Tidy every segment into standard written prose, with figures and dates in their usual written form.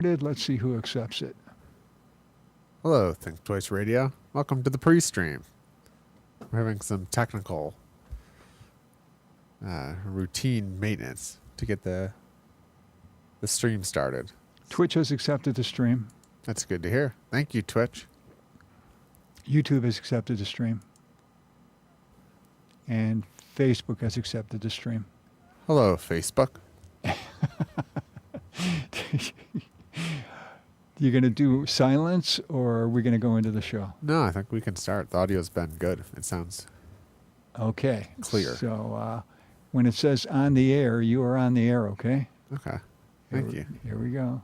Let's see who accepts it. Hello, Think Twice Radio. Welcome to the pre-stream. We're having some technical routine maintenance to get the stream started. Twitch has accepted the stream. That's good to hear. Thank you, Twitch. YouTube has accepted the stream. And Facebook has accepted the stream. Hello, Facebook. You going to do silence or are we going to go into the show? No, I think we can start. The audio's been good. It sounds okay. Clear. So when it says on the air, you are on the air, okay? Okay. Thank you. Here we go.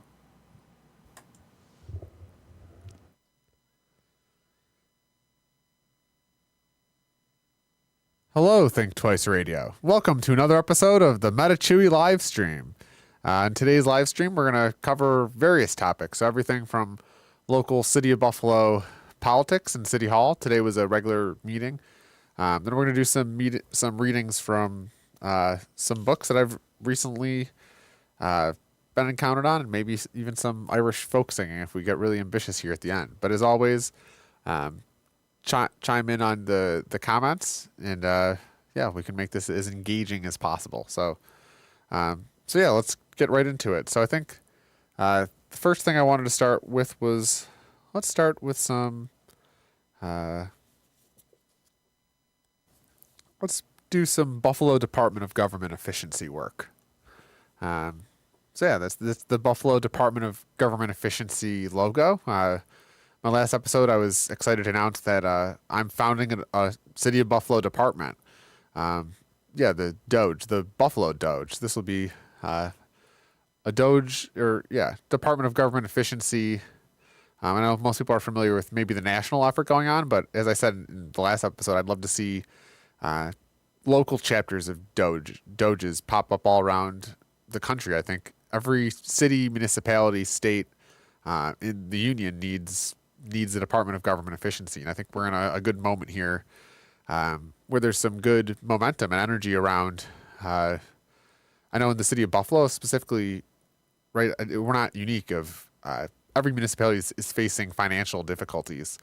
Hello, Think Twice Radio. Welcome to another episode of the Metachewy Livestream. In today's live stream, we're going to cover various topics. So everything from local City of Buffalo politics and City Hall. Today was a regular meeting. Then we're going to do some readings from some books that I've recently been encountered on, and maybe even some Irish folk singing if we get really ambitious here at the end. But as always, chime in on the comments, and yeah, we can make this as engaging as possible. So yeah, let's get right into it. So I think the first thing I wanted to start with was, let's start with some, let's do some Buffalo Department of Government efficiency work. So yeah, that's the Buffalo Department of Government Efficiency logo. My last episode, I was excited to announce that I'm founding a City of Buffalo department. Yeah, the Doge, the Buffalo Doge. This will be a Doge, or yeah, Department of Government Efficiency. I know most people are familiar with maybe the national effort going on, but as I said in the last episode, I'd love to see local chapters of Doges pop up all around the country. I think every city, municipality, state in the union needs the Department of Government Efficiency, and I think we're in a good moment here where there's some good momentum and energy around. I know in the city of Buffalo specifically, right, we're not unique. Of every municipality is facing financial difficulties.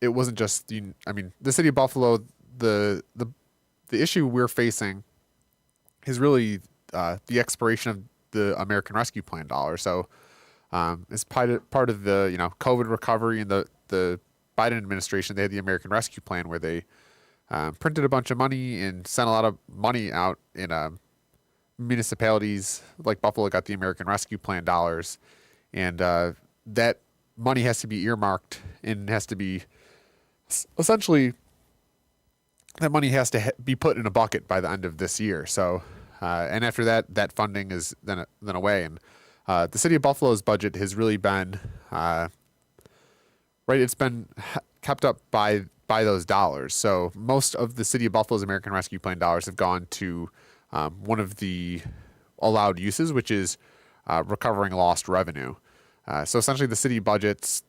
It wasn't just the city of Buffalo. The issue we're facing is really the expiration of the American Rescue Plan dollars. So as part of the COVID recovery and the Biden administration, they had the American Rescue Plan where they printed a bunch of money and sent a lot of money out in municipalities like Buffalo got the American Rescue Plan dollars, and that money has to be earmarked and has to be essentially, that money has to be put in a bucket by the end of this year. So and after that funding is then away, and the city of Buffalo's budget has really been it's been kept up by those dollars. So most of the city of Buffalo's American Rescue Plan dollars have gone to one of the allowed uses, which is recovering lost revenue. So essentially the city budgets,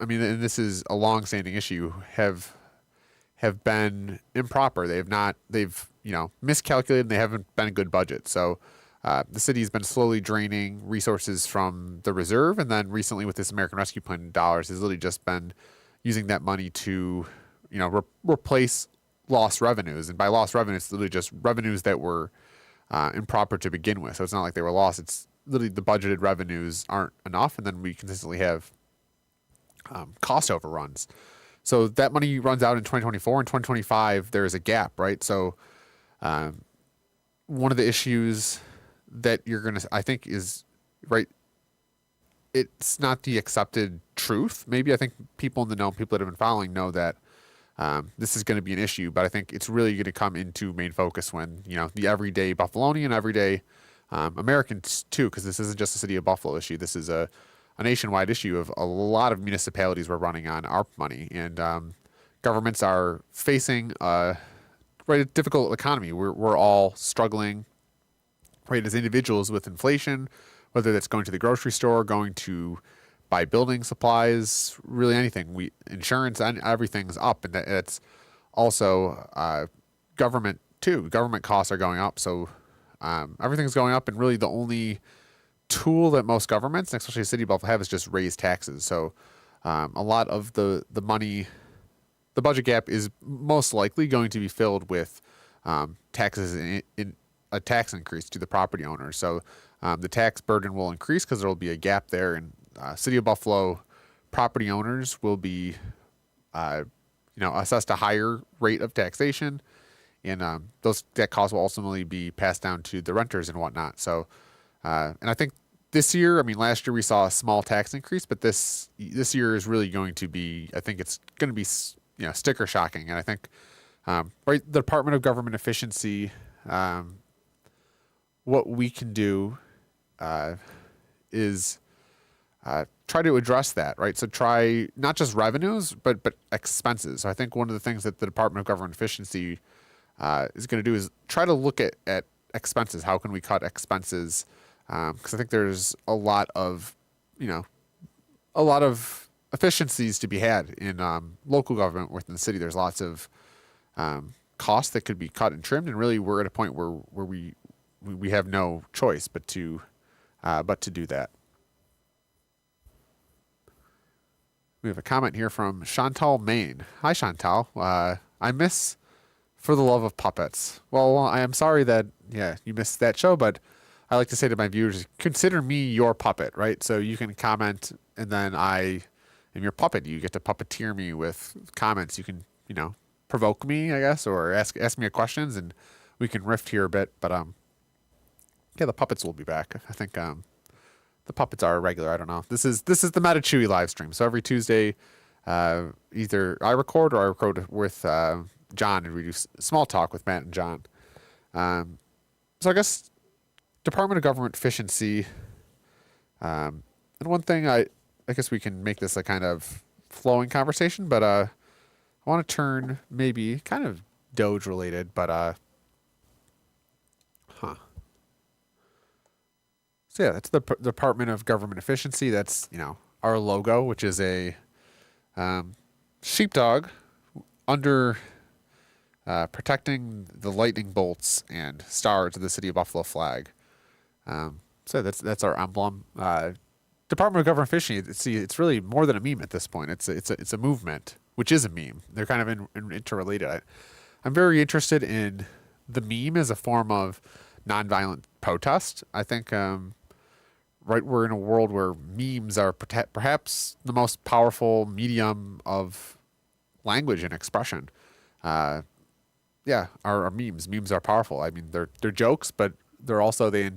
and this is a long-standing issue, have been improper. They've miscalculated, and they haven't been a good budget. So the city's been slowly draining resources from the reserve, and then recently with this American Rescue Plan dollars has literally just been using that money to replace lost revenues. And by lost revenues, it's literally just revenues that were improper to begin with. So it's not like they were lost. It's literally the budgeted revenues aren't enough, and then we consistently have cost overruns. So that money runs out in 2024. In 2025, there is a gap, right? So one of the issues that you're going to, I think, is, right, it's not the accepted truth. Maybe I think people in the know, people that have been following know that this is going to be an issue, but I think it's really going to come into main focus when, the everyday Buffalonian, everyday Americans too, because this isn't just a city of Buffalo issue. This is a nationwide issue of a lot of municipalities we're running on ARP money, and governments are facing a difficult economy. We're all struggling, right, as individuals with inflation, whether that's going to the grocery store, going to buy building supplies, really anything. Insurance and everything's up, and it's also government too. Government costs are going up, so everything's going up, and really the only tool that most governments, especially the city of Buffalo, have is just raise taxes. So a lot of the money, the budget gap is most likely going to be filled with taxes in a tax increase to the property owners. So the tax burden will increase because there will be a gap there, and city of Buffalo property owners will be, assessed a higher rate of taxation, and that cost will ultimately be passed down to the renters and whatnot. So, and I think this year, I mean, last year we saw a small tax increase, but this year is really going to be, I think it's going to be, sticker shocking. And I think, the Department of Government Efficiency, what we can do is try to address that, right? So try not just revenues, but expenses. So I think one of the things that the Department of Government Efficiency is going to do is try to look at expenses. How can we cut expenses? Because I think there's a lot of efficiencies to be had in local government within the city. There's lots of costs that could be cut and trimmed, and really we're at a point where we have no choice but to do that. We have a comment here from Chantal Main. Hi, Chantal. I miss For the Love of Puppets. Well, I am sorry that, you missed that show, but I like to say to my viewers, consider me your puppet, right? So you can comment, and then I am your puppet. You get to puppeteer me with comments. You can, provoke me, I guess, or ask me questions, and we can riff here a bit. But the puppets will be back. I think the puppets are regular. I don't know. This is the Metachewy Livestream. So every Tuesday, either I record or I record with John, and we do small talk with Matt and John. So I guess Department of Government Efficiency, and one thing I guess we can make this a kind of flowing conversation, but I want to turn maybe kind of Doge related, but So that's the Department of Government Efficiency. That's, our logo, which is a sheepdog under protecting the lightning bolts and stars of the city of Buffalo flag. So that's our emblem. Department of Government Efficiency. It's really more than a meme at this point. It's a movement, which is a meme. They're kind of interrelated. I'm very interested in the meme as a form of nonviolent protest. I think we're in a world where memes are perhaps the most powerful medium of language and expression. Our memes. Memes are powerful. I mean, they're jokes, but they're also they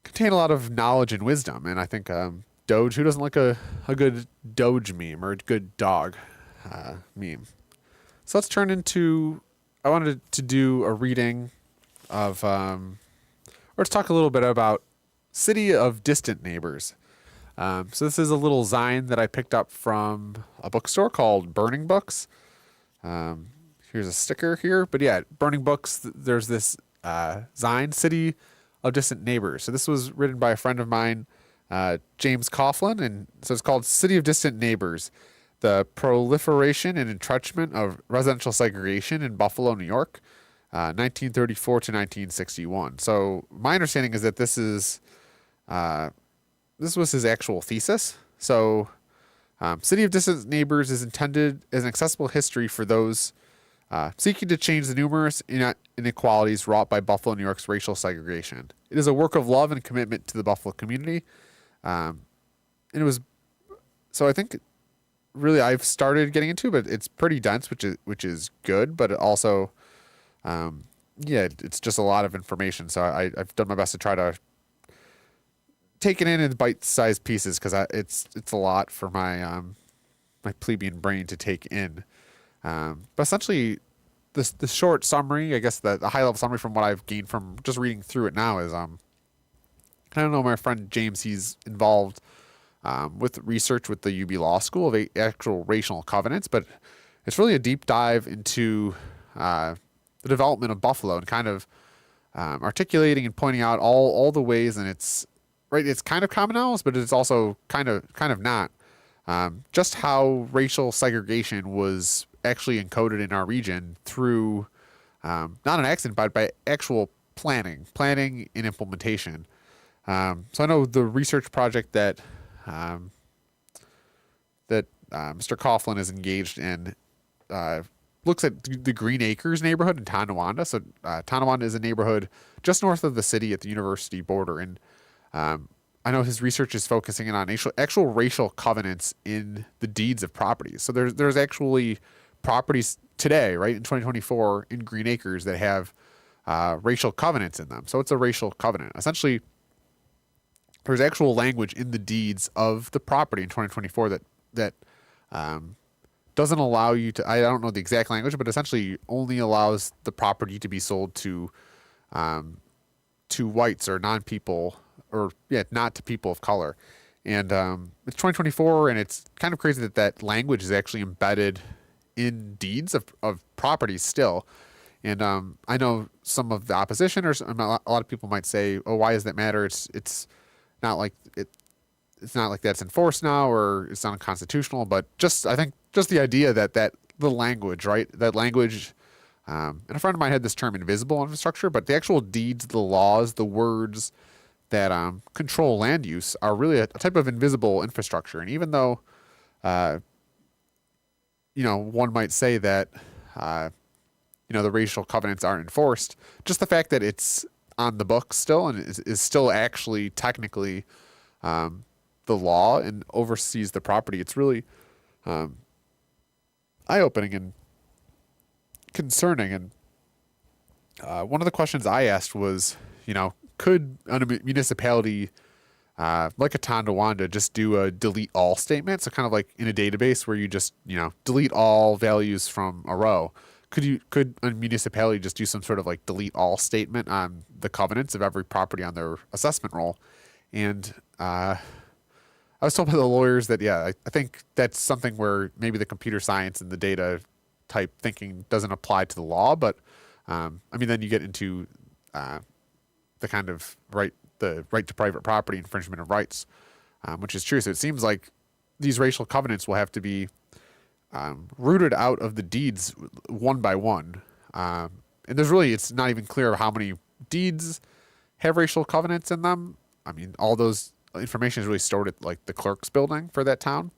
contain a lot of knowledge and wisdom. And I think Doge. Who doesn't like a good Doge meme or a good dog meme? So let's turn into. I wanted to do a reading of. Let's talk a little bit about City of Distant Neighbors. So this is a little zine that I picked up from a bookstore called Burning Books. Here's a sticker here, but Burning Books. There's this zine, City of Distant Neighbors. So this was written by a friend of mine, James Coughlin, and so it's called City of Distant Neighbors: The Proliferation and Entrenchment of Residential Segregation in Buffalo, New York. 1934 to 1961. So my understanding is that this was his actual thesis. So City of Distant Neighbors is intended as an accessible history for those seeking to change the numerous inequalities wrought by Buffalo, New York's racial segregation. It is a work of love and commitment to the Buffalo community. And it was, so I think really I've started getting into, but it's pretty dense, which is good, but it also, it's just a lot of information. So I've done my best to try to take it in bite-sized pieces, because it's a lot for my my plebeian brain to take in. But essentially, the short summary, I guess the high-level summary from what I've gained from just reading through it now is, I don't know, my friend James, he's involved with research with the UB Law School of actual racial covenants, but it's really a deep dive into the development of Buffalo, and kind of articulating and pointing out all the ways, and it's kind of commonalities, but it's also kind of not. Just how racial segregation was actually encoded in our region through not an accident, but by actual planning and implementation. So I know the research project that Mr. Coughlin is engaged in looks at the Green Acres neighborhood in Tonawanda. So Tonawanda is a neighborhood just north of the city at the university border, and I know his research is focusing in on actual racial covenants in the deeds of properties. So there's actually properties today, right, in 2024 in Green Acres that have racial covenants in them. So it's a racial covenant. Essentially, there's actual language in the deeds of the property in 2024 that doesn't allow you to, I don't know the exact language, but essentially only allows the property to be sold to whites or non-people, or not to people of color. And it's 2024, and it's kind of crazy that language is actually embedded in deeds of properties still. And I know some of the opposition, or a lot of people might say, "Oh, why does that matter? It's not like it's not like that's enforced now, or it's unconstitutional." But I think the idea that the language, right? That language, and a friend of mine had this term invisible infrastructure, but the actual deeds, the laws, the words that control land use are really a type of invisible infrastructure. And even though, one might say that, the racial covenants aren't enforced, just the fact that it's on the books still and is still actually technically the law and oversees the property, it's really eye-opening and concerning. And one of the questions I asked was, could a municipality like a Tonawanda just do a delete all statement? So kind of like in a database where you just, delete all values from a row. Could a municipality just do some sort of like delete all statement on the covenants of every property on their assessment roll? And I was told by the lawyers that, I think that's something where maybe the computer science and the data type thinking doesn't apply to the law. But then you get into the kind of the right to private property, infringement of rights, which is true. So it seems like these racial covenants will have to be rooted out of the deeds one by one. And it's not even clear how many deeds have racial covenants in them. I mean, all those information is really stored at like the clerk's building for that town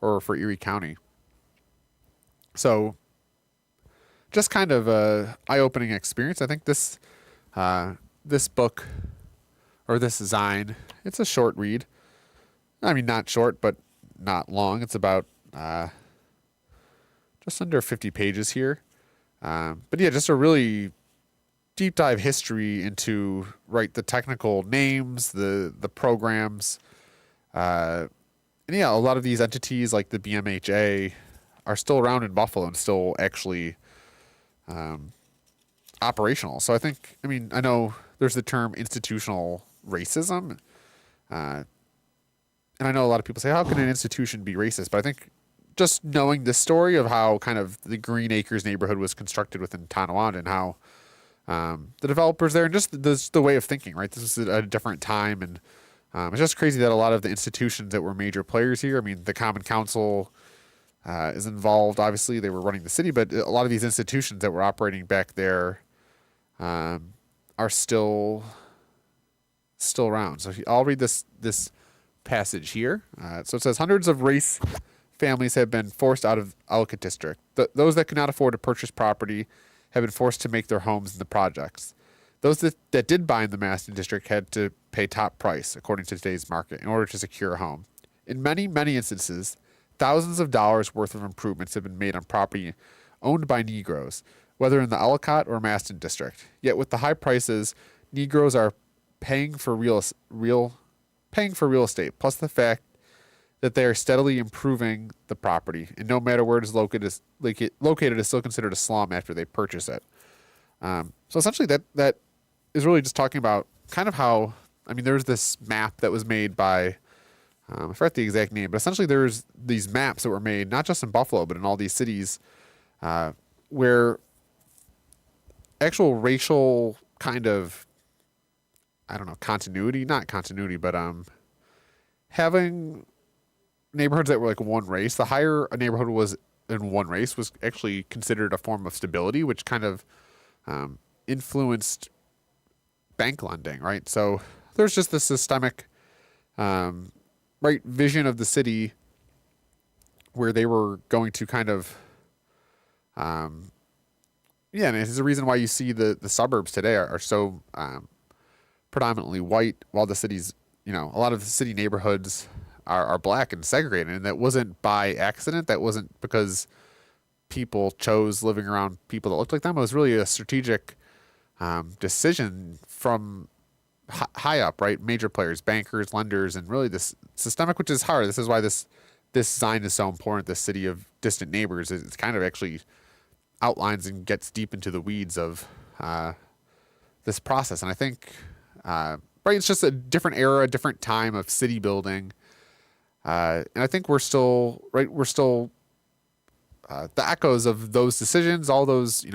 or for Erie County. So just kind of a eye-opening experience. I think this book, or this design, it's a short read. I mean, not short, but not long. It's about just under 50 pages here. But just a really deep dive history into the technical names, the programs. And a lot of these entities like the BMHA are still around in Buffalo and still actually operational. So I know there's the term institutional racism. And I know a lot of people say, how can an institution be racist? But I think just knowing the story of how kind of the Green Acres neighborhood was constructed within Tonawanda and how the developers there and just the way of thinking, right? This is a different time. And it's just crazy that a lot of the institutions that were major players here, the Common Council is involved. Obviously, they were running the city, but a lot of these institutions that were operating back there are still around. So I'll read this passage here. So it says, hundreds of race families have been forced out of Ellicott District. Those that could not afford to purchase property have been forced to make their homes in the projects. Those that did buy in the Maston District had to pay top price, according to today's market, in order to secure a home. In many, many instances, thousands of dollars worth of improvements have been made on property owned by Negroes, whether in the Ellicott or Maston District. Yet with the high prices, Negroes are paying for real estate, plus the fact that they are steadily improving the property, and no matter where it is located, is still considered a slum after they purchase it. So essentially, that is really just talking about kind of how there's this map that was made by I forget the exact name, but essentially there's these maps that were made not just in Buffalo but in all these cities where actual racial kind of not continuity, but having neighborhoods that were like one race. The higher a neighborhood was in one race was actually considered a form of stability, which kind of influenced bank lending, right? So there's just this systemic, right, vision of the city where they were going to kind of, yeah, and it's the reason why you see the suburbs today are so predominantly white, while the cities, a lot of the city neighborhoods are black and segregated. And that wasn't by accident. That wasn't because people chose living around people that looked like them. It was really a strategic decision from high up, right? Major players, bankers, lenders, and really this systemic, which is hard. This is why this design is so important. The city of distant neighbors, it's kind of actually outlines and gets deep into the weeds of this process. And I think, right, it's just a different era, a different time of city building. And I think we're still the echoes of those decisions, all those,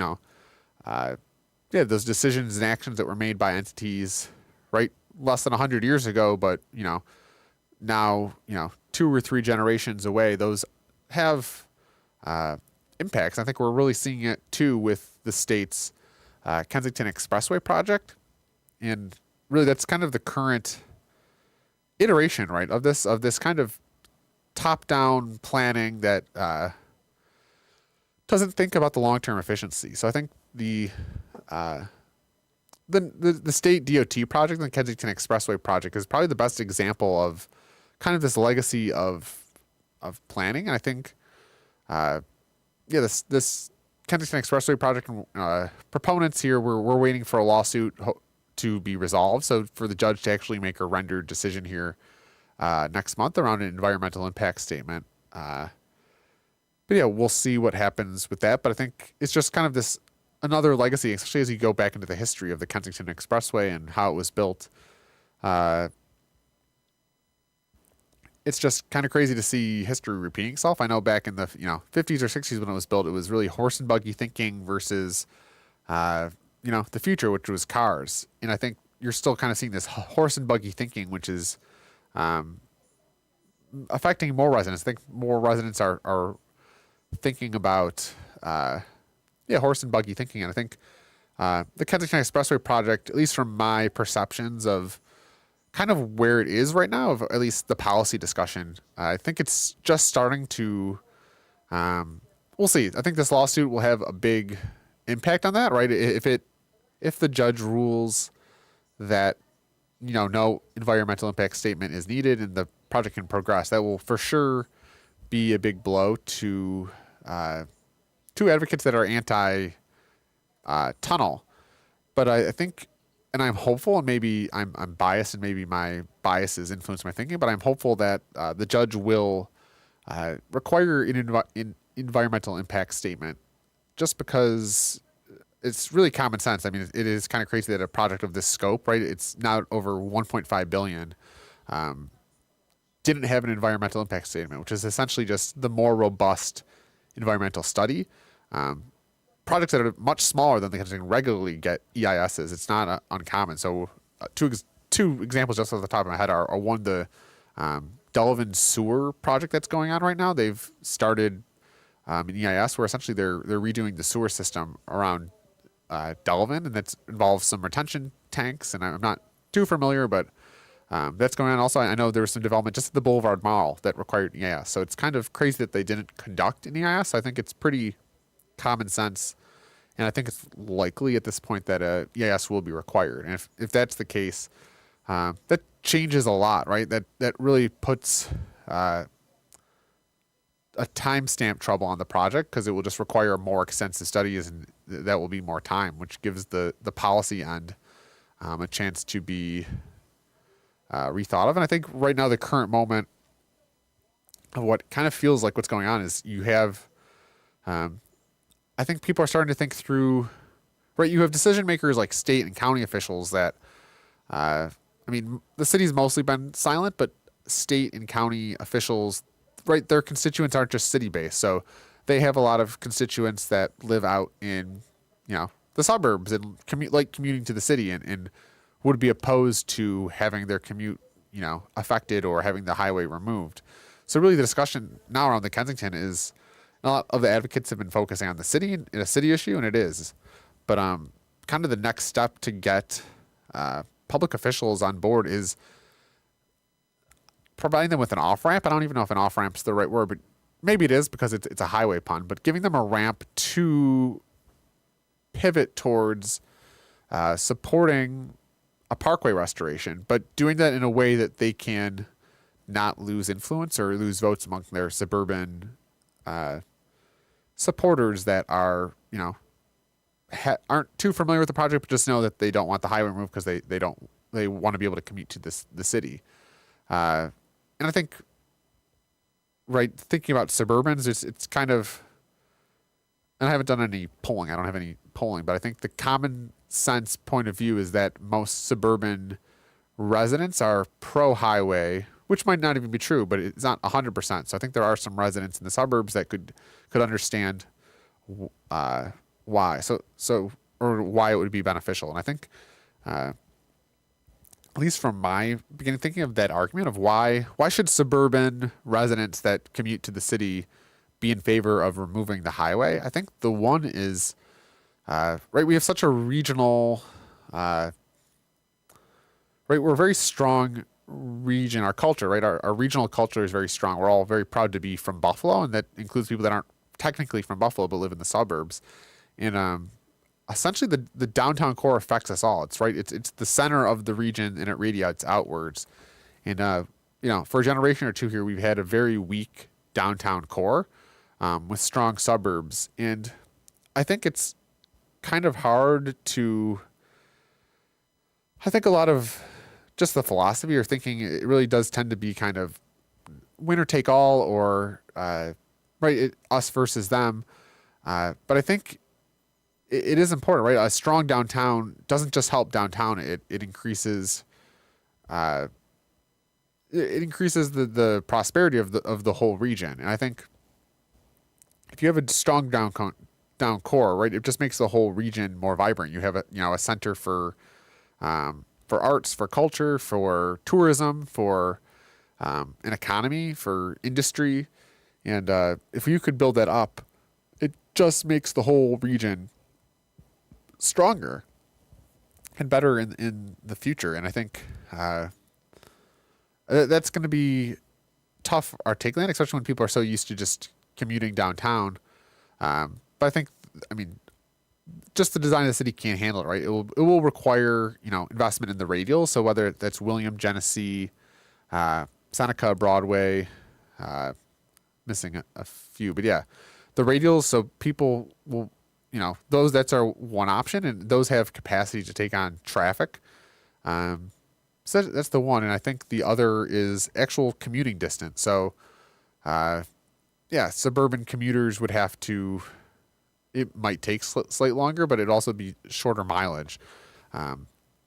those decisions and actions that were made by entities, right, less than 100 years ago, but, now, 2 or 3 generations away, those have impacts. I think we're really seeing it too with the state's Kensington Expressway project. And really that's kind of the current iteration, right, of this kind of top-down planning that doesn't think about the long-term efficiency. So I think the state DOT project, the Kensington Expressway project, is probably the best example of kind of this legacy of planning. And I think, this Kensington Expressway project proponents here, we're waiting for a lawsuit to be resolved. So for the judge to actually make a rendered decision here next month around an environmental impact statement. But yeah, we'll see what happens with that. But I think it's just kind of this another legacy, especially as you go back into the history of the Kensington Expressway and how it was built. It's just kind of crazy to see history repeating itself. I know back in the 50s or 60s when it was built, it was really horse and buggy thinking versus the future, which was cars. And I think you're still kind of seeing this horse and buggy thinking, which is affecting more residents. I think more residents are thinking about horse and buggy thinking. And I think the Kensington Expressway project, at least from my perceptions of kind of where it is right now, of at least the policy discussion, I think it's just starting to, we'll see. I think this lawsuit will have a big impact on that, right? If the judge rules that, no environmental impact statement is needed and the project can progress, that will for sure be a big blow to advocates that are anti tunnel. But I think, and I'm hopeful, and maybe I'm biased, and maybe my biases influence my thinking, but I'm hopeful that the judge will require an environmental impact statement, just because it's really common sense. I mean, it is kind of crazy that a project of this scope, right? It's now over 1.5 billion, didn't have an environmental impact statement, which is essentially just the more robust environmental study. Projects that are much smaller than they can regularly get EISs. It's not uncommon. So two examples just off the top of my head are one, the Delavan sewer project that's going on right now. They've started an EIS where essentially they're redoing the sewer system around Delavan, and that involves some retention tanks. And I'm not too familiar, but that's going on. Also, I know there was some development just at the Boulevard Mall that required an EIS. So it's kind of crazy that they didn't conduct an EIS. I think it's pretty common sense, and I think it's likely at this point that a EIS will be required. And if that's the case, that changes a lot, right? That really puts a timestamp trouble on the project, because it will just require more extensive studies, and that will be more time, which gives the policy end a chance to be rethought of. And I think right now the current moment of what kind of feels like what's going on is you have I think people are starting to think through, right? You have decision makers like state and county officials that, the city's mostly been silent, but state and county officials, right? Their constituents aren't just city based. So they have a lot of constituents that live out in, the suburbs and commuting to the city, and would be opposed to having their commute, affected or having the highway removed. So really the discussion now around the Kensington is, a lot of the advocates have been focusing on the city and a city issue, and it is. But kind of the next step to get public officials on board is providing them with an off ramp. I don't even know if an off ramp is the right word, but maybe it is because it's a highway pun. But giving them a ramp to pivot towards supporting a parkway restoration, but doing that in a way that they can not lose influence or lose votes among their suburban supporters that are, aren't too familiar with the project, but just know that they don't want the highway removed because they want to be able to commute to the city. And I think, right, thinking about suburbans, it's kind of, and I haven't done any polling. I don't have any polling, but I think the common sense point of view is that most suburban residents are pro-highway, which might not even be true, but it's not 100%. So I think there are some residents in the suburbs that could understand why. Or why it would be beneficial. And I think, at least from my beginning thinking of that argument of why should suburban residents that commute to the city be in favor of removing the highway? I think the one is, right, we have such a regional, right, we're a very strong region, our culture, right? Our regional culture is very strong. We're all very proud to be from Buffalo, and that includes people that aren't technically from Buffalo but live in the suburbs. And essentially the downtown core affects us all. It's right. It's the center of the region and it radiates outwards. And, for a generation or two here, we've had a very weak downtown core with strong suburbs. And I think it's kind of hard to, I think a lot of just the philosophy or thinking, it really does tend to be kind of winner take all or, right, us versus them. But I think it is important, right? A strong downtown doesn't just help downtown. It increases, the prosperity of the whole region. And I think if you have a strong down core, right, it just makes the whole region more vibrant. You have a center for arts, for culture, for tourism, for an economy, for industry. And if you could build that up, it just makes the whole region stronger and better in the future. And I think that's going to be tough articulating, especially when people are so used to just commuting downtown. But I think, just the design of the city can't handle it, right? It will require, investment in the radials. So whether that's William, Genesee, Seneca, Broadway, missing a few, but yeah, the radials. So people will, that's our one option, and those have capacity to take on traffic. So that's the one. And I think the other is actual commuting distance. So, suburban commuters would have to, it might take slightly longer, but it'd also be shorter mileage. But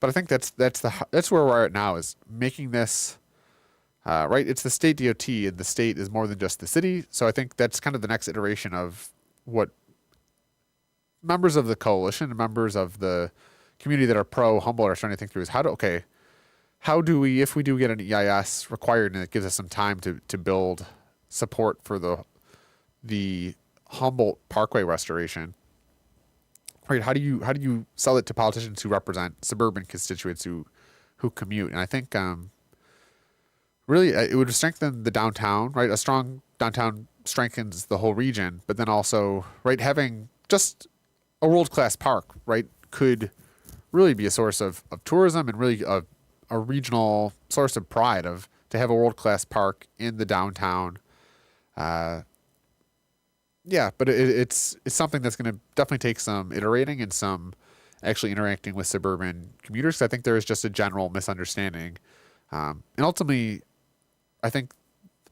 I think that's where we're at now, is making this, right. It's the state DOT, and the state is more than just the city. So I think that's kind of the next iteration of what members of the coalition and members of the community that are pro Humboldt are starting to think through, is how do we, if we do get an EIS required and it gives us some time to build support for the Humboldt Parkway restoration, right? How do you sell it to politicians who represent suburban constituents who commute? And I think really it would strengthen the downtown, right? A strong downtown strengthens the whole region, but then also, right, having just a world-class park, right, could really be a source of tourism and really a regional source of pride to have a world-class park in the downtown. But it's something that's going to definitely take some iterating and some actually interacting with suburban commuters. 'Cause I think there is just a general misunderstanding. And ultimately, I think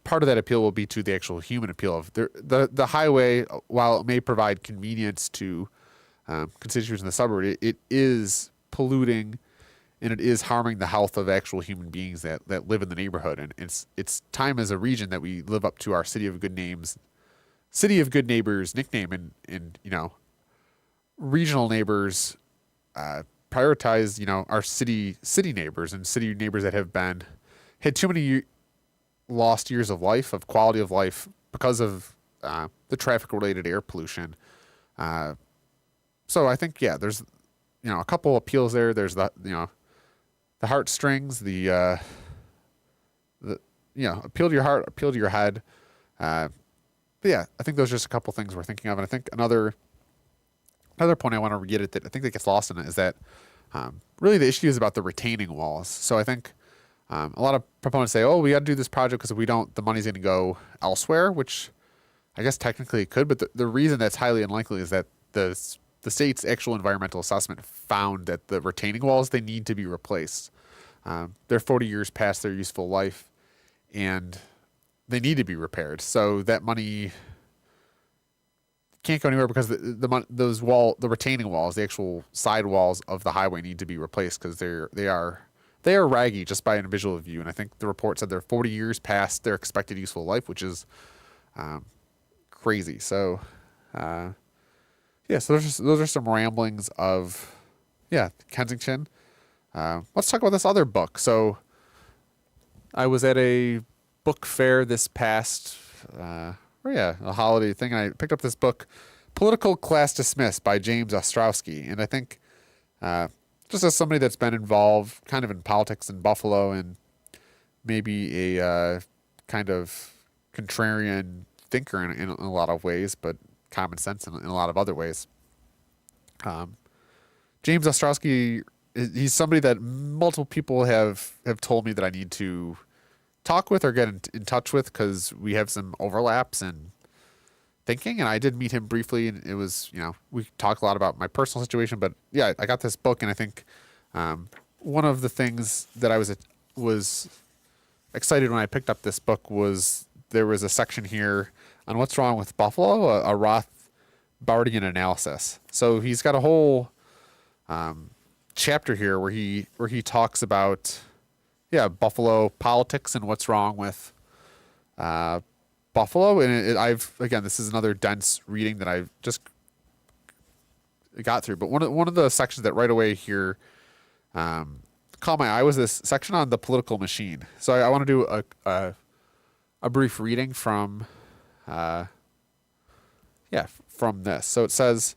part of that appeal will be to the actual human appeal of the highway. While it may provide convenience to constituents in the suburb, it is polluting and it is harming the health of actual human beings that live in the neighborhood. And it's time as a region that we live up to our City of Good Neighbors nickname, and regional neighbors prioritize our city neighbors and city neighbors that have had too many lost years of life, of quality of life, because of the traffic related air pollution. So I think there's a couple appeals there. There's heartstrings, the appeal to your heart, appeal to your head. But yeah, I think those are just a couple things we're thinking of, and I think another point I want to reiterate that I think that gets lost in it is that really the issue is about the retaining walls. So I think a lot of proponents say, "Oh, we got to do this project because if we don't, the money's going to go elsewhere," which I guess technically it could, but the reason that's highly unlikely is that the state's actual environmental assessment found that the retaining walls, they need to be replaced. They're 40 years past their useful life, and they need to be repaired. So that money can't go anywhere because the retaining walls, the actual side walls of the highway, need to be replaced because they are raggy just by a visual view. And I think the report said they're 40 years past their expected useful life, which is crazy. So so those are some ramblings of Kensington. Let's talk about this other book. So I was at a book fair this past a holiday thing, and I picked up this book, Political Class Dismissed by James Ostrowski. And I think just as somebody that's been involved kind of in politics in Buffalo and maybe a kind of contrarian thinker in a lot of ways, but common sense in a lot of other ways. James Ostrowski, he's somebody that multiple people have told me that I need to talk with or get in touch with because we have some overlaps in thinking. And I did meet him briefly, and it was, we talked a lot about my personal situation, but yeah, I got this book, and I think one of the things that I was excited when I picked up this book was there was a section here on what's wrong with Buffalo, a Rothbardian analysis. So he's got a whole chapter here where he talks about Buffalo politics and what's wrong with Buffalo. And this is another dense reading that I've just got through. But one of the sections that right away here caught my eye was this section on the political machine. So I want to do a brief reading from this. So it says,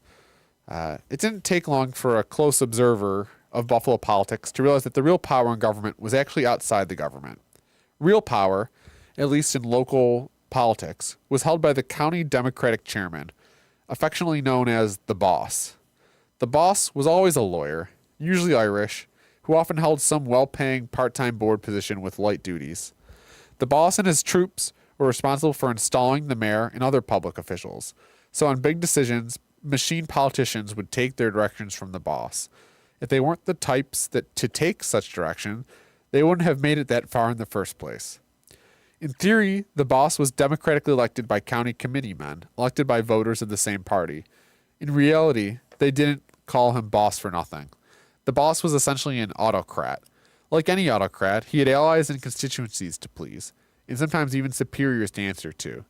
it didn't take long for a close observer of Buffalo politics to realize that the real power in government was actually outside the government. Real power, at least in local politics, was held by the county Democratic chairman, affectionately known as the boss. The boss was always a lawyer, usually Irish, who often held some well-paying part-time board position with light duties. The boss and his troops were responsible for installing the mayor and other public officials. So on big decisions, machine politicians would take their directions from the boss. If they weren't the types to take such direction, they wouldn't have made it that far in the first place. In theory, the boss was democratically elected by county committeemen, elected by voters of the same party. In reality, they didn't call him boss for nothing. The boss was essentially an autocrat. Like any autocrat, he had allies and constituencies to please, and sometimes even superiors to answer to,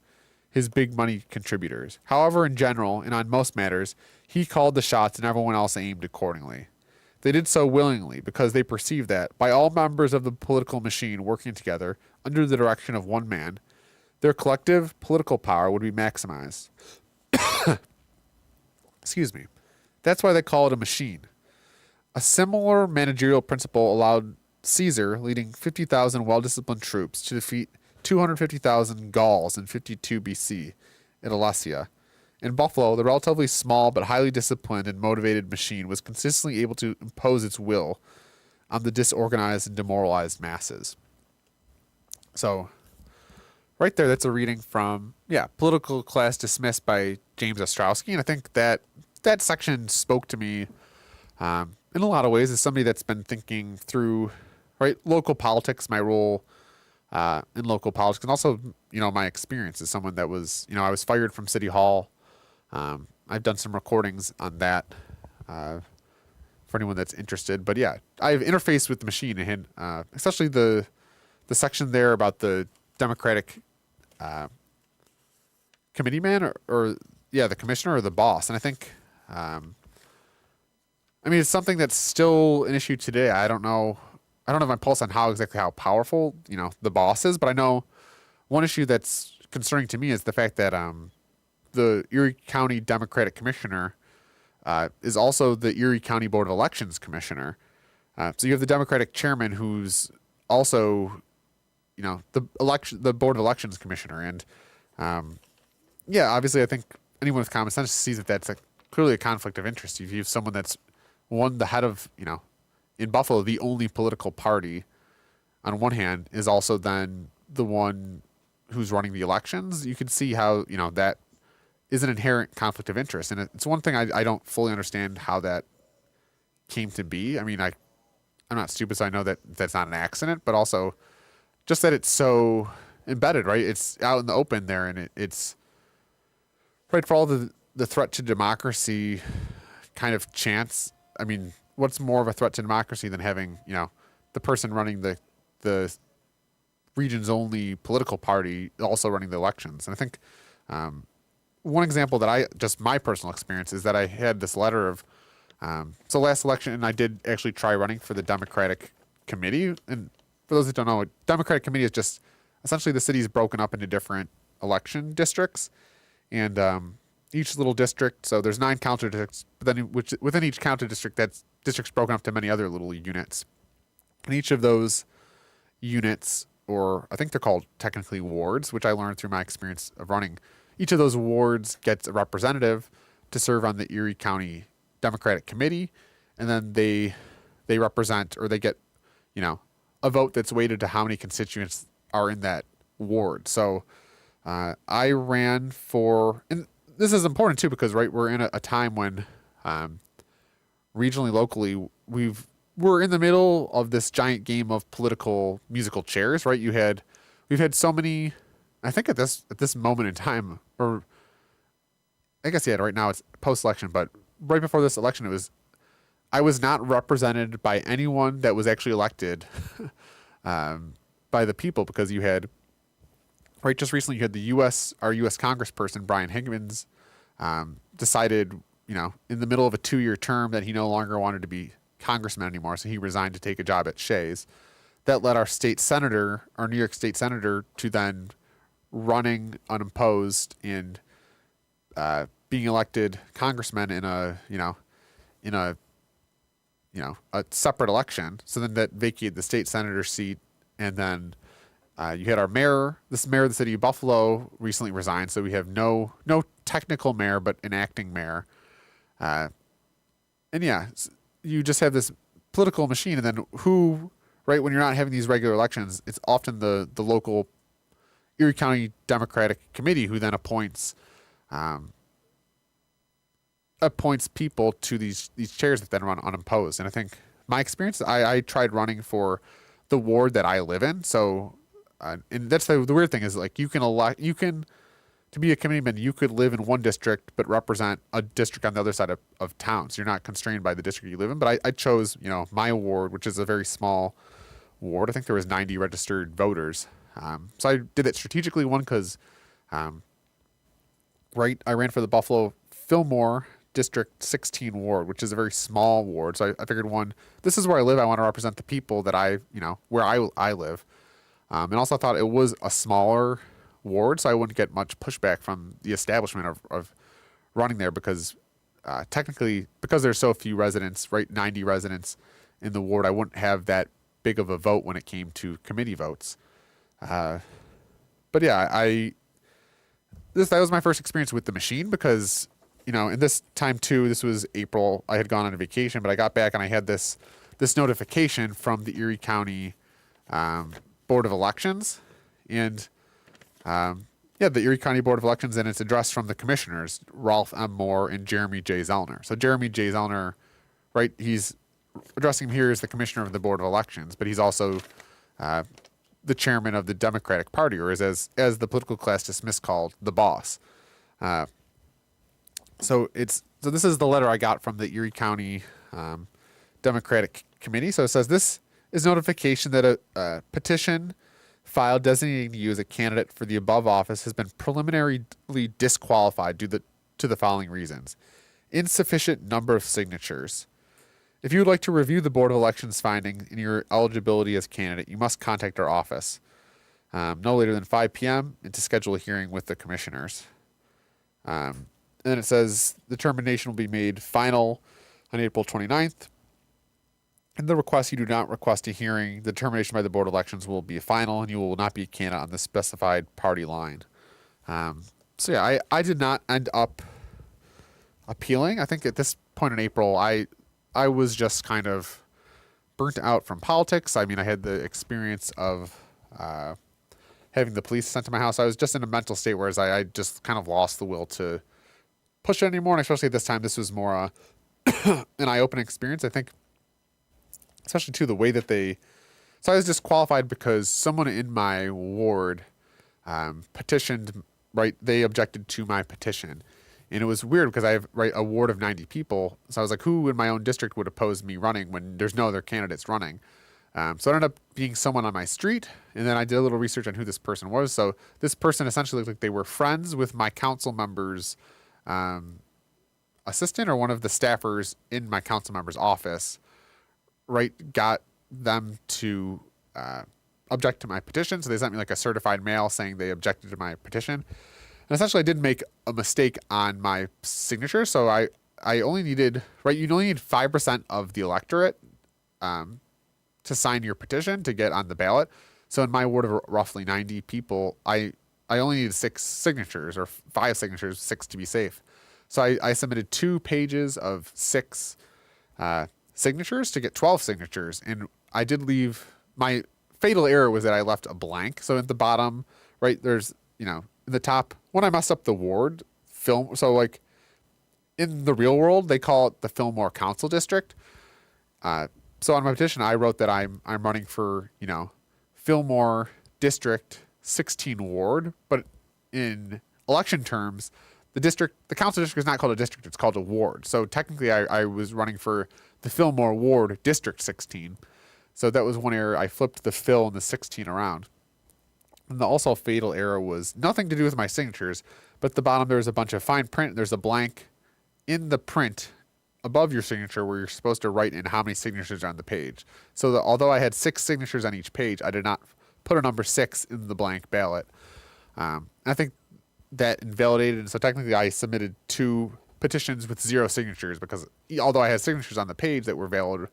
his big money contributors. However, in general, and on most matters, he called the shots and everyone else aimed accordingly. They did so willingly because they perceived that, by all members of the political machine working together under the direction of one man, their collective political power would be maximized. Excuse me. That's why they call it a machine. A similar managerial principle allowed Caesar, leading 50,000 well-disciplined troops, to defeat 250,000 Gauls in 52 BC at Alesia. In Buffalo, the relatively small but highly disciplined and motivated machine was consistently able to impose its will on the disorganized and demoralized masses. So, right there, that's a reading from, Political Class Dismissed by James Ostrowski. And I think that section spoke to me in a lot of ways as somebody that's been thinking through, local politics, my role in local politics, and also, my experience as someone that was, I was fired from City Hall. I've done some recordings on that for anyone that's interested. But I've interfaced with the machine and especially the section there about the Democratic committee man or the commissioner or the boss. And I think, it's something that's still an issue today. I don't have my pulse on how powerful, the boss is, but I know one issue that's concerning to me is the fact that the Erie County Democratic Commissioner is also the Erie County Board of Elections Commissioner. So you have the Democratic chairman, who's also, the board of elections commissioner, and yeah, obviously, I think anyone with common sense sees that that's clearly a conflict of interest. If you have someone that's the head of, in Buffalo, the only political party on one hand is also then the one who's running the elections, you can see how, that is an inherent conflict of interest. And it's one thing I don't fully understand how that came to be. I mean, I'm not stupid, so I know that that's not an accident, but also just that it's so embedded, right? It's out in the open there, and it's right for all the threat to democracy kind of chance. I mean, what's more of a threat to democracy than having, the person running the region's only political party also running the elections? And I think one example that my personal experience is that I had this letter of, so last election, I did actually try running for the Democratic committee. And for those that don't know, Democratic committee is just essentially the city is broken up into different election districts. And each little district, so there's 9 county districts, but then within each county district, that district's broken up to many other little units. And each of those units, or I think they're called technically wards, which I learned through my experience of running, each of those wards gets a representative to serve on the Erie County Democratic Committee, and then they represent, or they get, a vote that's weighted to how many constituents are in that ward. So I ran for, and this is important too, because we're in a time when regionally, locally, we're in the middle of this giant game of political musical chairs, right? We've had so many, I think at this moment in time, or I guess right now it's post-election, but right before this election, I was not represented by anyone that was actually elected by the people, because you had, right, just recently you had our U.S. Congressperson, Brian Higgins, decided, in the middle of a 2-year term that he no longer wanted to be congressman anymore, so he resigned to take a job at Shays. That led our New York State Senator, to then running unopposed and being elected congressman in a separate election. So then that vacated the state senator seat, and then you had our mayor. This mayor of the city of Buffalo recently resigned, so we have no technical mayor, but an acting mayor. And yeah, you just have this political machine, and then when you're not having these regular elections, it's often the local Erie County Democratic Committee who then appoints people to these chairs that then run unopposed. And I think my experience, I tried running for the ward that I live in. So, and that's the weird thing is, like, to be a committeeman, you could live in one district but represent a district on the other side of town. So you're not constrained by the district you live in. But I chose, my ward, which is a very small ward. I think there was 90 registered voters. So I did it strategically. One, because, I ran for the Buffalo Fillmore District 16 ward, which is a very small ward. So I figured, this is where I live. I want to represent the people that where I live. And also I thought it was a smaller ward, so I wouldn't get much pushback from the establishment of running there, because technically, because there's so few residents, 90 residents in the ward, I wouldn't have that big of a vote when it came to committee votes. But yeah, that was my first experience with the machine, because, in this time too, this was April, I had gone on a vacation, but I got back and I had this notification from the Erie County Board of Elections, and the Erie County Board of Elections, and it's addressed from the commissioners, Ralph M. Moore and Jeremy J. Zellner. So Jeremy J. Zellner, he's addressing him here as the commissioner of the Board of Elections, but he's also the chairman of the Democratic Party, or as the political class just miscalled, the boss. So this is the letter I got from the Erie County Democratic Committee. So it says, this is notification that a petition filed designating you as a candidate for the above office has been preliminarily disqualified due to the following reasons: insufficient number of signatures. If you would like to review the Board of Elections finding in your eligibility as candidate, you must contact our office no later than 5 p.m. and to schedule a hearing with the commissioners. And then it says the determination will be made final on April 29th. In the request, you do not request a hearing. The determination by the Board of Elections will be final, and you will not be a candidate on the specified party line. So yeah, I did not end up appealing. I think at this point in April, I was just kind of burnt out from politics. I mean, I had the experience of having the police sent to my house. I was just in a mental state, whereas I just kind of lost the will to push it anymore. And especially at this time, this was more an eye-opening experience. I think, especially too, the way that so I was disqualified because someone in my ward petitioned, right? They objected to my petition. And it was weird because I have a ward of 90 people. So I was like, who in my own district would oppose me running when there's no other candidates running? So it ended up being someone on my street. And then I did a little research on who this person was. So this person essentially looked like they were friends with my council member's assistant or one of the staffers in my council member's office, right? Got them to object to my petition. So they sent me like a certified mail saying they objected to my petition. And essentially, I did make a mistake on my signature. So I only needed, right, you only need 5% of the electorate to sign your petition to get on the ballot. So in my ward of roughly 90 people, I only needed 6 signatures or 5 signatures, 6 to be safe. So I submitted 2 pages of 6 signatures to get 12 signatures. And I did leave, my fatal error was that I left a blank. So at the bottom, right, there's, in the top, when I messed up the ward, so like in the real world, they call it the Fillmore Council District. So on my petition, I wrote that I'm running for, Fillmore District 16 Ward, but in election terms, the council district is not called a district, it's called a ward. So technically I was running for the Fillmore Ward District 16. So that was one error. I flipped the fill and the 16 around. And the also fatal error was nothing to do with my signatures, but at the bottom there's a bunch of fine print. There's a blank in the print above your signature where you're supposed to write in how many signatures are on the page. So although I had 6 signatures on each page, I did not put a number 6 in the blank ballot. I think that invalidated. And so technically I submitted 2 petitions with 0 signatures because although I had signatures on the page that were valid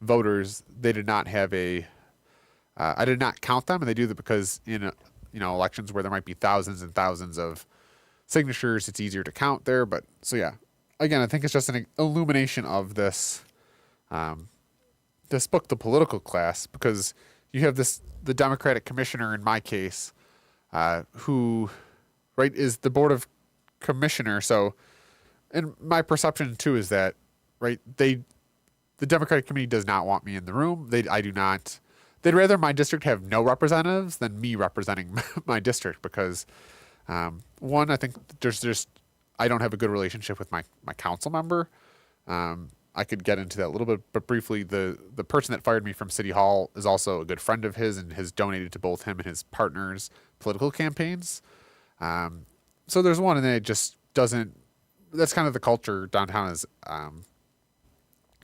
voters, they did not have I did not count them, and they do that because in elections where there might be thousands and thousands of signatures, it's easier to count there. But so yeah, again, I think it's just an illumination of this this book, The Political Class, because you have the Democratic commissioner in my case, who is the board of commissioner. So, and my perception too is that the Democratic committee does not want me in the room. I do not. They'd rather my district have no representatives than me representing my district because, one, I think I don't have a good relationship with my council member. I could get into that a little bit, but briefly, the person that fired me from City Hall is also a good friend of his and has donated to both him and his partner's political campaigns. So there's one, and then it just doesn't. That's kind of the culture downtown is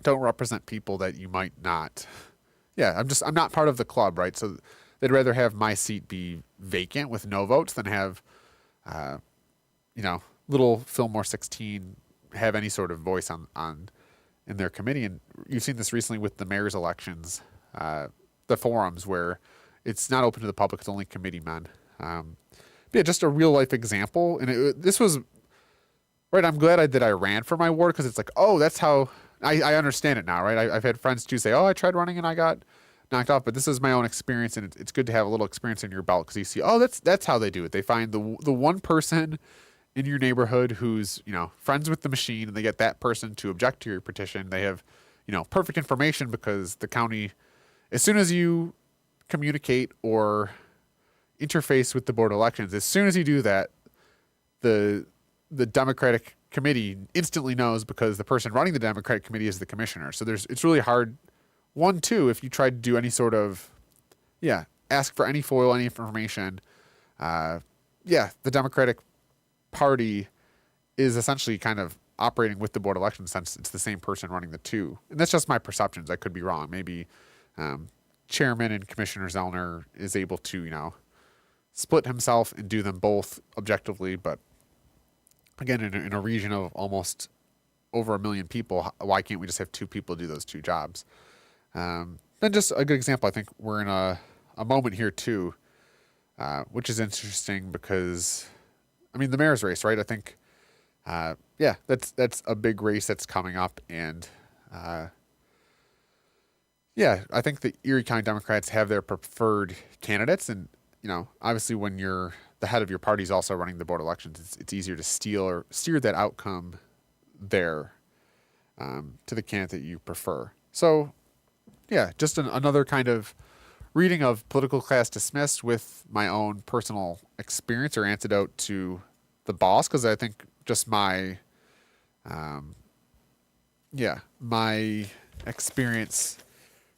don't represent people that you might not. Yeah, I'm not part of the club, right? So they'd rather have my seat be vacant with no votes than have, little Fillmore 16 have any sort of voice on in their committee. And you've seen this recently with the mayor's elections, the forums where it's not open to the public; it's only committee men. Yeah, just a real life example. And this was right. I'm glad that I ran for my ward because it's like, oh, that's how. I understand it now, right? I've had friends too say, oh, I tried running and I got knocked off, but this is my own experience, and it's good to have a little experience in your belt because you see, oh, that's how they do it. They find the one person in your neighborhood who's friends with the machine, and they get that person to object to your petition. They have perfect information because the county, as soon as you communicate or interface with the board of elections, as soon as you do that, the Democratic committee instantly knows because the person running the Democratic committee is the commissioner. So it's really hard. 1, 2, if you try to do any sort of, ask for any FOIL, any information, the Democratic Party is essentially kind of operating with the board of elections since it's the same person running the 2. And that's just my perceptions. I could be wrong. Maybe Chairman and Commissioner Zellner is able to, split himself and do them both objectively, but again, in a region of almost over 1 million people, why can't we just have 2 people do those 2 jobs? Then just a good example. I think we're in a moment here too, which is interesting because, I mean, the mayor's race, right? I think, yeah, that's a big race that's coming up, and yeah, I think the Erie County Democrats have their preferred candidates, and obviously when you're the head of your party is also running the board of elections, it's easier to steer that outcome there to the candidate you prefer. So, yeah, just another kind of reading of Political Class Dismissed with my own personal experience or antidote to the boss, because I think just my my experience,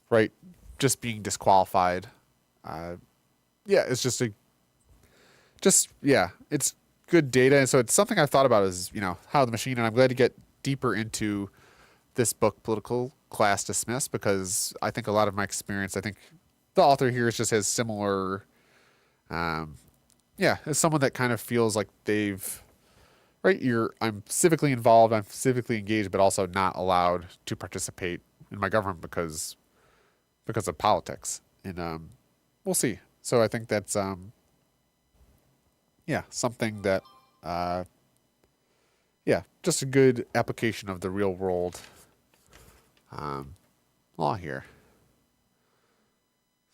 right, just being disqualified, it's it's good data. And so it's something I've thought about is, how the machine, and I'm glad to get deeper into this book, Political Class Dismissed, because I think a lot of my experience, I think the author here just has similar, as someone that kind of feels like I'm civically involved, I'm civically engaged, but also not allowed to participate in my government because of politics. And we'll see. So I think that's something that just a good application of the real world law here.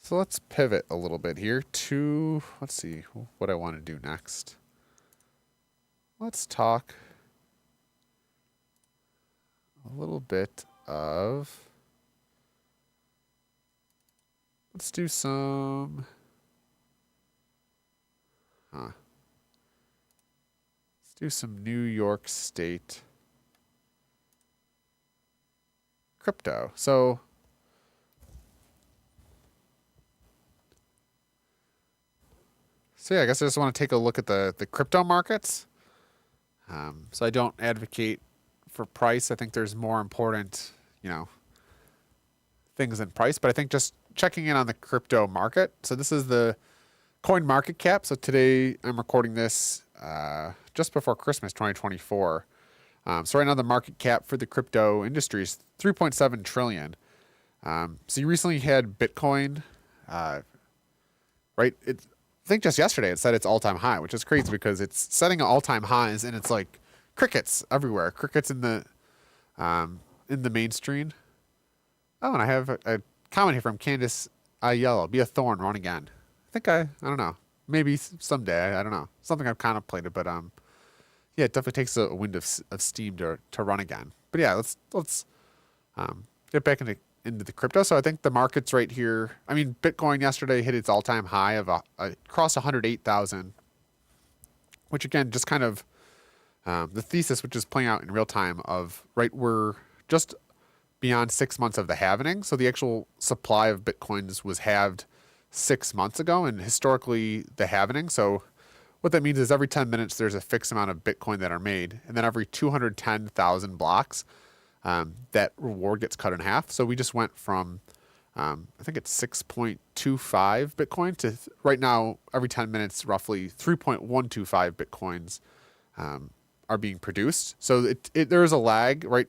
So let's pivot a little bit here to, let's see what I want to do next. Let's talk a little bit of, let's do some, let's do some New York State crypto. So yeah, I guess I just want to take a look at the crypto markets. So I don't advocate for price. I think there's more important, things than price. But I think just checking in on the crypto market. So this is the coin market cap. So today I'm recording this just before Christmas 2024. So right now the market cap for the crypto industry is 3.7 trillion. So you recently had Bitcoin, right? I think just yesterday it set its all-time high, which is crazy because it's setting all-time highs and it's like crickets everywhere. Crickets in the mainstream. Oh, and I have a comment here from Candace Yellow. Be a thorn, run again. I don't know. Maybe someday. I don't know. Something I've contemplated, but it definitely takes a wind of steam to run again. But yeah, let's get back into the crypto. So I think the market's right here. I mean, Bitcoin yesterday hit its all-time high of across 108,000, which again, just kind of the thesis, which is playing out in real time of, right, we're just beyond 6 months of the halvening. So the actual supply of Bitcoins was halved 6 months ago, and historically the halvening. So what that means is every 10 minutes, there's a fixed amount of Bitcoin that are made. And then every 210,000 blocks, that reward gets cut in half. So we just went from, I think it's 6.25 Bitcoin to right now, every 10 minutes, roughly 3.125 Bitcoins are being produced. So there is a lag, right?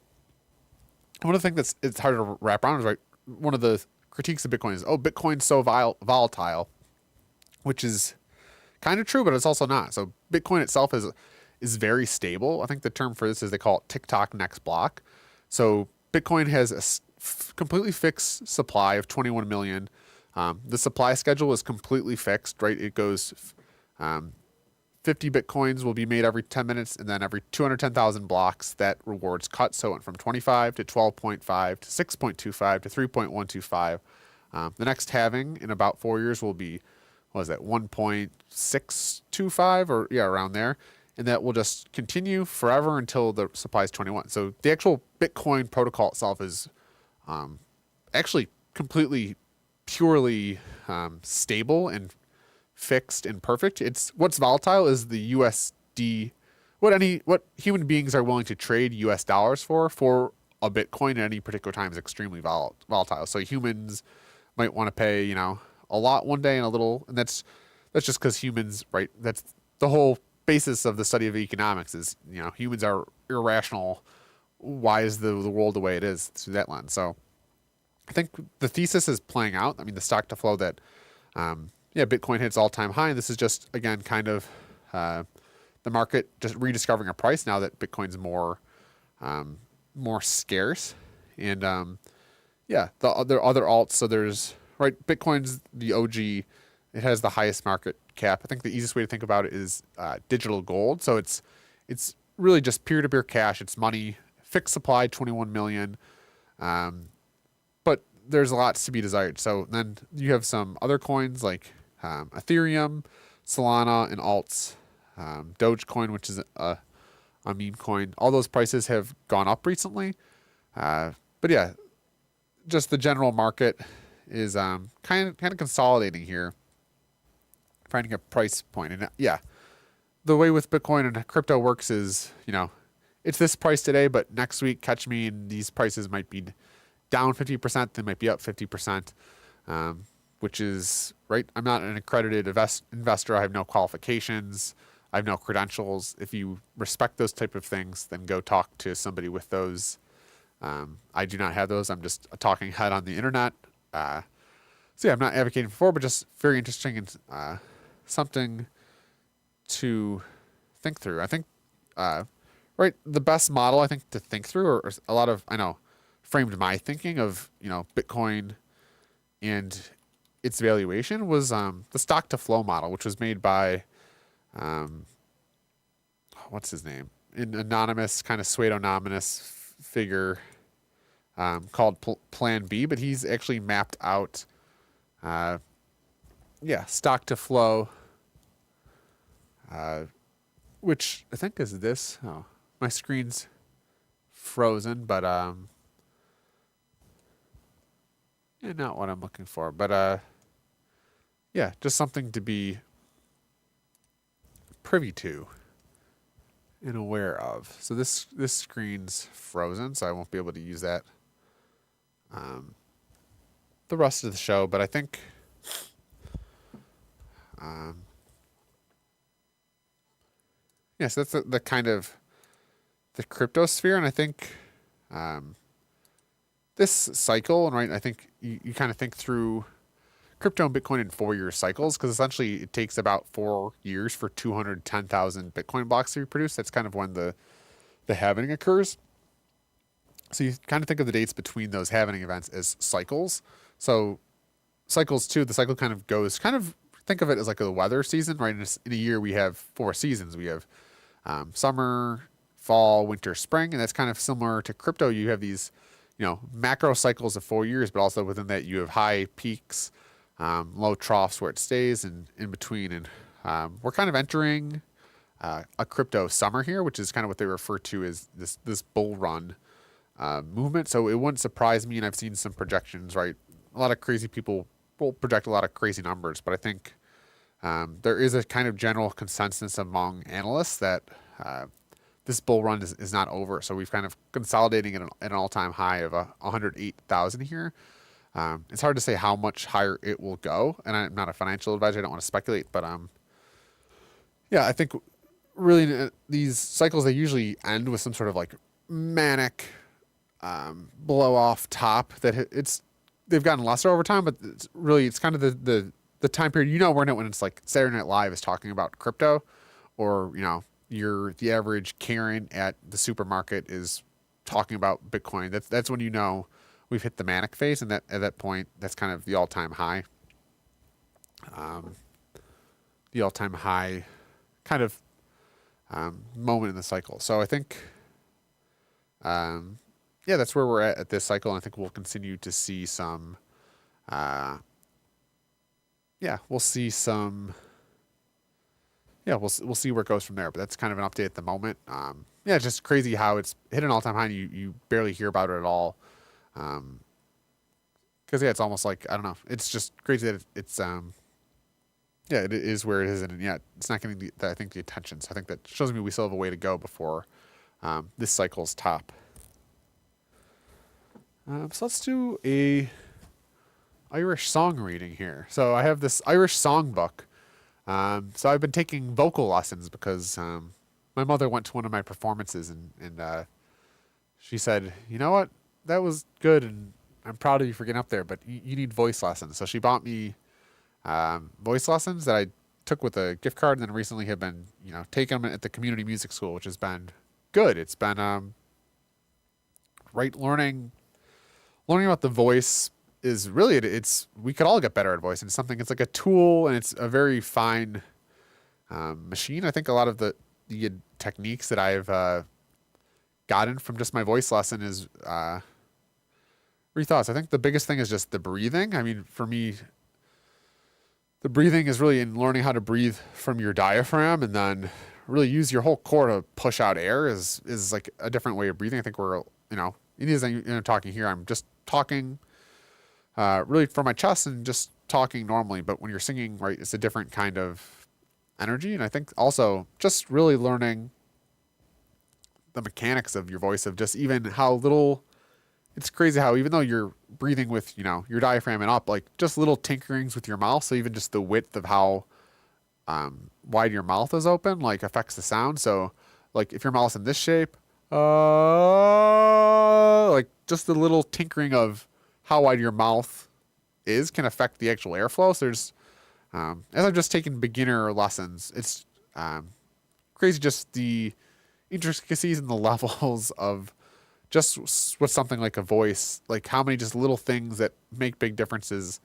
One of the things it's harder to wrap around is, right, one of the critiques of Bitcoin is, Bitcoin's so volatile, which is kind of true, but it's also not. So Bitcoin itself is very stable. I think the term for this is they call it TikTok next block. So Bitcoin has a completely fixed supply of 21 million. The supply schedule is completely fixed, right? It goes 50 Bitcoins will be made every 10 minutes, and then every 210,000 blocks, that reward's cut. So it went from 25 to 12.5 to 6.25 to 3.125. The next halving in about 4 years will be, 1.625 or around there. And that will just continue forever until the supply is 21. So the actual Bitcoin protocol itself is actually completely, purely stable and fixed and perfect. What's volatile is the USD, what human beings are willing to trade US dollars for a Bitcoin at any particular time is extremely volatile. So humans might want to pay, a lot one day and a little, and that's just because humans, right? That's the whole basis of the study of economics is, humans are irrational. Why is the world the way it is through that lens? So I think the thesis is playing out. I mean, the stock to flow that, Bitcoin hits all time high. And this is just, again, kind of the market just rediscovering a price now that Bitcoin's more scarce. And the other alts. So there's, right, Bitcoin's the OG. It has the highest market cap. I think the easiest way to think about it is digital gold. So it's really just peer-to-peer cash. It's money, fixed supply, 21 million. But there's lots to be desired. So then you have some other coins like Ethereum, Solana, and alts. Dogecoin, which is a meme coin. All those prices have gone up recently. But yeah, just the general market is kind of consolidating here, finding a price point. And the way with Bitcoin and crypto works is, it's this price today, but next week, catch me, and these prices might be down 50%, they might be up 50%, which is, right, I'm not an accredited investor. I have no qualifications. I have no credentials. If you respect those type of things, then go talk to somebody with those. I do not have those. I'm just a talking head on the internet. I'm not advocating for, but just very interesting and something to think through. I think, right, the best model I think to think through, or a lot of, framed my thinking of, Bitcoin and its valuation was the stock to flow model, which was made by, what's his name? An anonymous, kind of pseudonymous figure called Plan B, but he's actually mapped out, stock to flow, which I think is this. Oh, my screen's frozen, but not what I'm looking for. But just something to be privy to and aware of. So this screen's frozen, so I won't be able to use that the rest of the show. But I think so that's the kind of the crypto sphere. And I think this cycle, and right, I think you kind of think through crypto and Bitcoin in 4-year cycles, because essentially it takes about 4 years for 210,000 Bitcoin blocks to be produced. That's kind of when the halvening occurs. So you kind of think of the dates between those halvening events as cycles. So cycles too, the cycle kind of goes, think of it as like a weather season, right? In a year we have 4 seasons. We have summer, fall, winter, spring, and that's kind of similar to crypto. You have these, macro cycles of 4 years, but also within that you have high peaks, low troughs where it stays, and in between. And we're kind of entering a crypto summer here, which is kind of what they refer to as this bull run movement. So it wouldn't surprise me, and I've seen some projections, right? A lot of crazy people will project a lot of crazy numbers, but I think there is a kind of general consensus among analysts that this bull run is not over. So we've kind of consolidating at an all-time high of 108,000 here. It's hard to say how much higher it will go, and I'm not a financial advisor. I don't want to speculate, but I think really these cycles, they usually end with some sort of like manic blow off top that they've gotten lesser over time, but it's kind of the time period, we're in it when it's like Saturday Night Live is talking about crypto, or the average Karen at the supermarket is talking about Bitcoin. That's when we've hit the manic phase, and at that point, that's kind of the all-time high. The all-time high kind of moment in the cycle. So I think, that's where we're at this cycle. And I think we'll continue to see some, we'll see some, we'll see where it goes from there. But that's kind of an update at the moment. It's just crazy how it's hit an all-time high and you barely hear about it at all. Because it's almost like, I don't know, it's just crazy that it's it is where it is, and it's not getting the attention. So I think that shows me we still have a way to go before this cycle's top. So let's do a Irish song reading here. So I have this Irish songbook. So I've been taking vocal lessons because my mother went to one of my performances, and she said, "You know what? That was good, and I'm proud of you for getting up there, but you need voice lessons. So she bought me voice lessons that I took with a gift card, and then recently have been, taking them at the community music school, which has been good. It's been right learning about the voice is really it's we could all get better at voice, and it's like a tool, and it's a very fine machine. I think a lot of the techniques that I've gotten from just my voice lesson is rethoughts. I think the biggest thing is just the breathing. I mean, for me, the breathing is really in learning how to breathe from your diaphragm, and then really use your whole core to push out air is like a different way of breathing. I think we're, it is, talking here, I'm just talking really from my chest and just talking normally. But when you're singing, right, it's a different kind of energy. And I think also just really learning the mechanics of your voice, of just even how little, it's crazy how even though you're breathing with, your diaphragm and up, like just little tinkerings with your mouth. So even just the width of how wide your mouth is open, like affects the sound. So like if your mouth's in this shape, like just the little tinkering of how wide your mouth is can affect the actual airflow. So there's, as I've just taken beginner lessons, it's crazy just the intricacies and the levels of just with something like a voice, like how many just little things that make big differences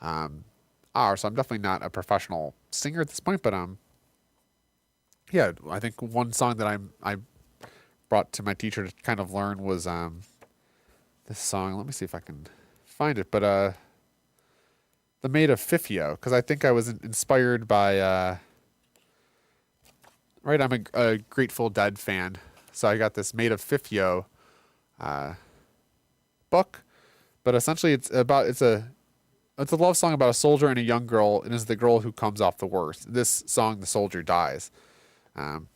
are. So I'm definitely not a professional singer at this point, but yeah, I think one song that I brought to my teacher to kind of learn was this song. Let me see if I can find it, but the Maid of Fifio, because I think I was inspired by right, I'm a Grateful Dead fan, so I got this Maid of Fifio book, but essentially it's a love song about a soldier and a young girl, and is the girl who comes off the worst. This song, the soldier dies.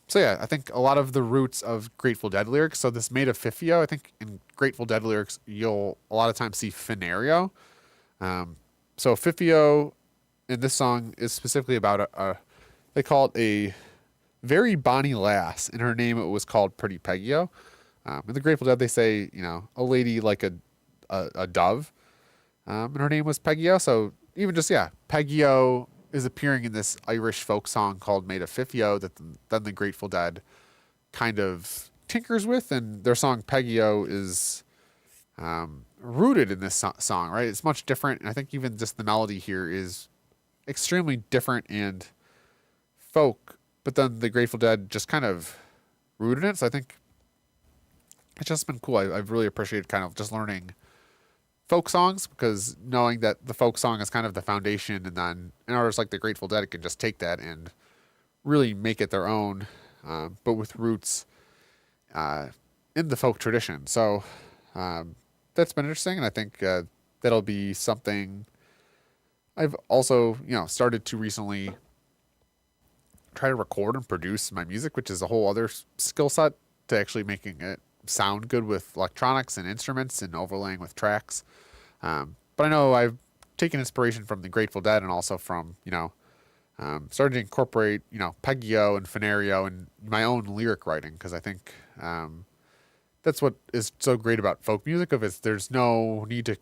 So yeah, I think a lot of the roots of Grateful Dead lyrics. So this Maid of Fifio, I think in Grateful Dead lyrics, you'll a lot of times see Finario. So Fifio in this song is specifically about they call it a very bonny lass. In her name, it was called Pretty Peggio. In the Grateful Dead, they say, a lady like a dove. And her name was Peggio. So even just, Peggio is appearing in this Irish folk song called Maid of Fifio that then the Grateful Dead kind of tinkers with. And their song Peggio is rooted in this song, right? It's much different. And I think even just the melody here is extremely different and folk. But then the Grateful Dead just kind of rooted in it. So I think it's just been cool. I've really appreciated kind of just learning folk songs, because knowing that the folk song is kind of the foundation, and then in artists like the Grateful Dead can just take that and really make it their own, but with roots in the folk tradition. So that's been interesting, and I think that'll be something I've also started to recently try to record and produce my music, which is a whole other skill set, to actually making it sound good with electronics and instruments and overlaying with tracks. But I know I've taken inspiration from the Grateful Dead, and also from, starting to incorporate, Peggio and Finario in my own lyric writing. Because I think that's what is so great about folk music, of is there's no need to,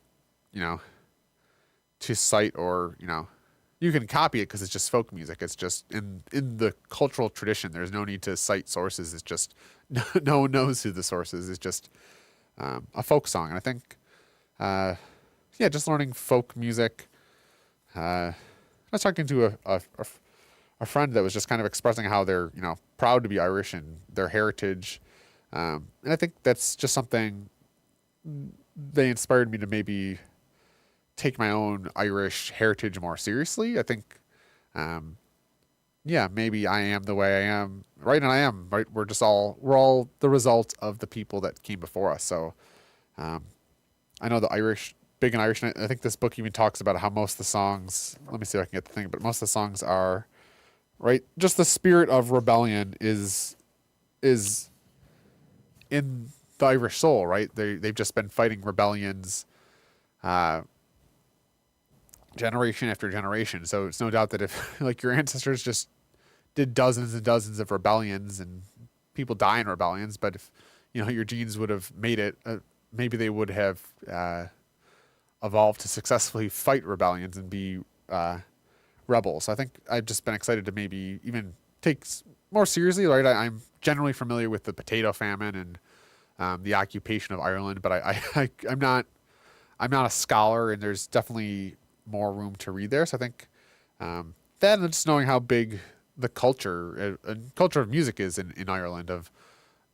to cite or, you can copy it because it's just folk music. It's just in the cultural tradition. There's no need to cite sources. It's just no one knows who the source is. It's just a folk song. And I think, just learning folk music. I was talking to a friend that was just kind of expressing how they're proud to be Irish and their heritage. And I think that's just something they inspired me to maybe take my own Irish heritage more seriously. I think, maybe I am the way I am, right? And I am, right? We're all the result of the people that came before us. So, I know the Irish, big in Irish, and I think this book even talks about how most of the songs, let me see if I can get the thing, but most of the songs are, right? Just the spirit of rebellion is in the Irish soul, right? They've just been fighting rebellions, generation after generation. So it's no doubt that if like your ancestors just did dozens and dozens of rebellions, and people die in rebellions, but if your genes would have made it, maybe they would have evolve to successfully fight rebellions and be rebels. I think I've just been excited to maybe even take more seriously. Right, I'm generally familiar with the potato famine and the occupation of Ireland, but I'm not a scholar, and there's definitely more room to read there. So I think that, and just knowing how big the culture of music is in Ireland.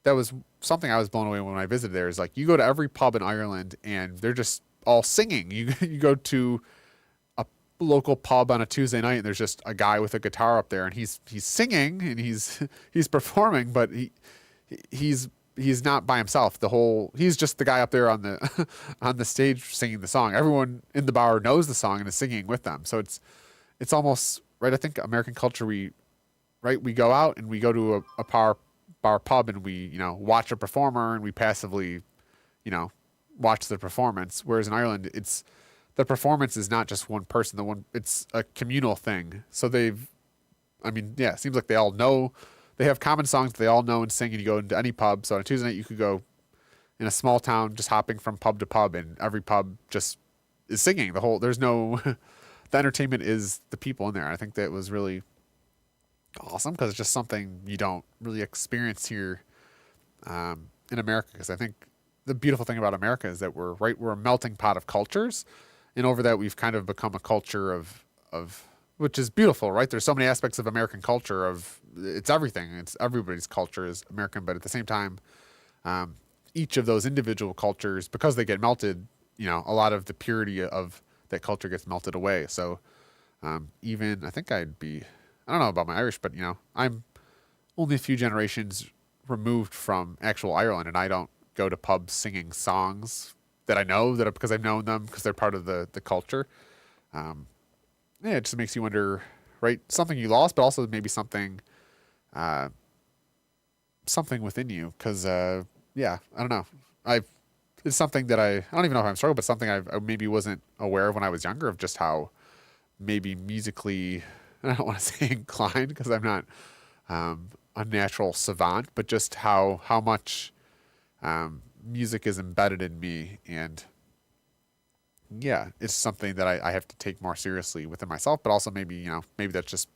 That was something I was blown away when I visited there. Is like you go to every pub in Ireland and they're just all singing. You go to a local pub on a Tuesday night and there's just a guy with a guitar up there and he's singing and he's performing, but he's not by himself. He's just the guy up there on the on the stage singing the song. Everyone in the bar knows the song and is singing with them. So it's almost right. I think American culture, we go out and we go to a bar pub and we watch a performer and we passively watch the performance. Whereas in Ireland, the performance is not just one person. It's a communal thing. So it seems like they all know. They have common songs that they all know and sing, and you go into any pub. So on a Tuesday night, you could go in a small town, just hopping from pub to pub, and every pub just is singing. There's no, the entertainment is the people in there. I think that was really awesome because it's just something you don't really experience here in America. Because I think the beautiful thing about America is that we're a melting pot of cultures, and over that we've kind of become a culture of which is beautiful, right? There's so many aspects of American culture it's everything. It's everybody's culture is American, but at the same time, each of those individual cultures, because they get melted, a lot of the purity of that culture gets melted away. So even I think I don't know about my Irish, but I'm only a few generations removed from actual Ireland, and I don't go to pubs singing songs that I know because I've known them because they're part of the culture. It just makes you wonder, right? Something you lost, but also maybe something within you. Because I don't know. It's something that I don't even know if I'm struggling, but something I maybe wasn't aware of when I was younger, of just how maybe musically, I don't want to say inclined because I'm not a natural savant, but just how much music is embedded in me. And yeah, it's something that I have to take more seriously within myself, but also maybe that's just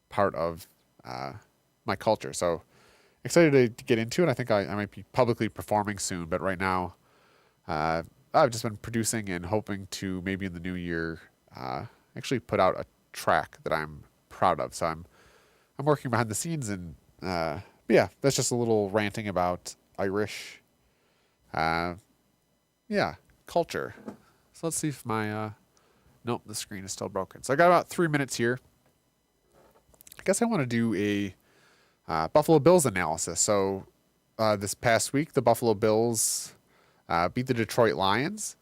part of my culture. So excited to get into it. I think I might be publicly performing soon, but right now I've just been producing and hoping to maybe in the new year actually put out a track that I'm proud of. So I'm working behind the scenes, and but yeah, that's just a little ranting about Irish culture. So let's see if my nope, the screen is still broken. So I got about 3 minutes here. I guess I want to do a Buffalo Bills analysis. So this past week, the Buffalo Bills beat the Detroit Lions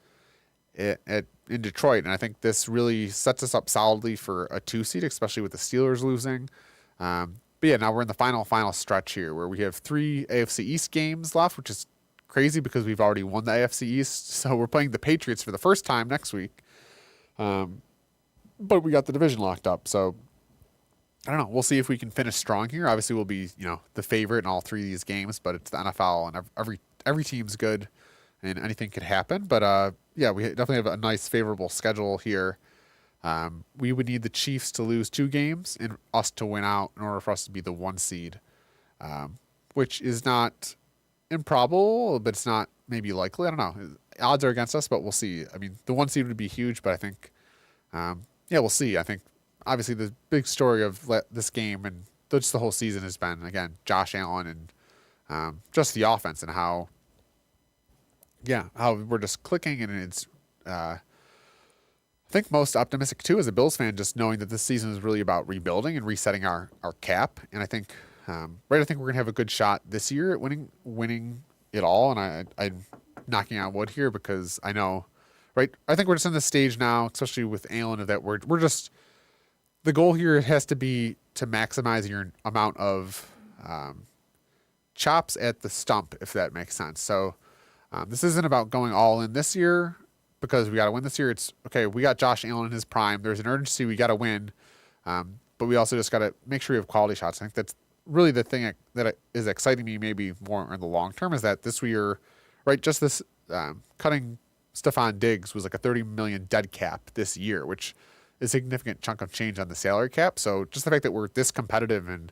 in Detroit, and I think this really sets us up solidly for a 2 seed, especially with the Steelers losing. But yeah, now we're in the final stretch here where we have 3 AFC East games left, which is crazy because we've already won the AFC East. So we're playing the Patriots for the first time next week. But we got the division locked up. So I don't know. We'll see if we can finish strong here. Obviously, we'll be the favorite in all 3 of these games, but it's the NFL and every team's good and anything could happen. But yeah, we definitely have a nice favorable schedule here. We would need the Chiefs to lose 2 games and us to win out in order for us to be the 1 seed, which is not improbable, but it's not maybe likely. I don't know. Odds are against us, but we'll see. I mean, the 1 seed would be huge, but I think, we'll see. I think obviously the big story of this game and just the whole season has been, again, Josh Allen and just the offense and how we're just clicking, and it's I think most optimistic too as a Bills fan, just knowing that this season is really about rebuilding and resetting our cap. And I think I think we're gonna have a good shot this year at winning it all. And I'm knocking on wood here because I know, right? I think we're just in this stage now, especially with Allen, of that we're just, the goal here has to be to maximize your amount of chops at the stump, if that makes sense. So this isn't about going all in this year because we got to win this year. It's okay. We got Josh Allen in his prime. There's an urgency. We got to win. But we also just got to make sure we have quality shots. I think that's really the thing that is exciting me maybe more in the long term, is that this year, right, just this cutting Stephon Diggs was like a 30 million dead cap this year, which is a significant chunk of change on the salary cap. So just the fact that we're this competitive and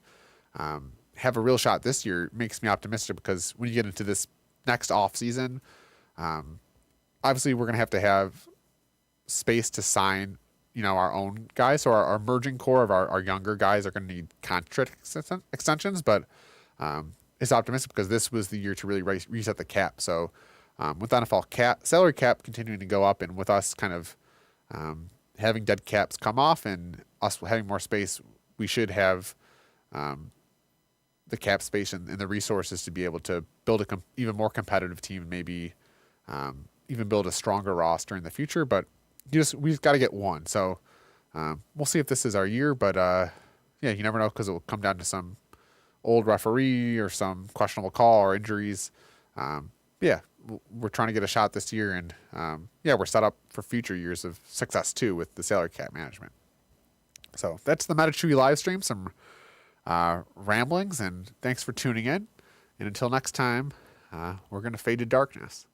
have a real shot this year makes me optimistic, because when you get into this next off season, obviously we're going to have space to sign, our own guys. So our emerging core of our younger guys are going to need contract extensions, but it's optimistic because this was the year to really reset the cap. So with NFL salary cap continuing to go up, and with us kind of having dead caps come off and us having more space, we should have the cap space and the resources to be able to build a even more competitive team, and maybe even build a stronger roster in the future. But we've got to get one. So we'll see if this is our year. But yeah, you never know, because it will come down to some old referee or some questionable call or injuries. Yeah, we're trying to get a shot this year, and yeah, we're set up for future years of success too with the salary cap management. So that's the Metachewy Livestream. Some ramblings, and thanks for tuning in. And until next time, we're going to fade to darkness.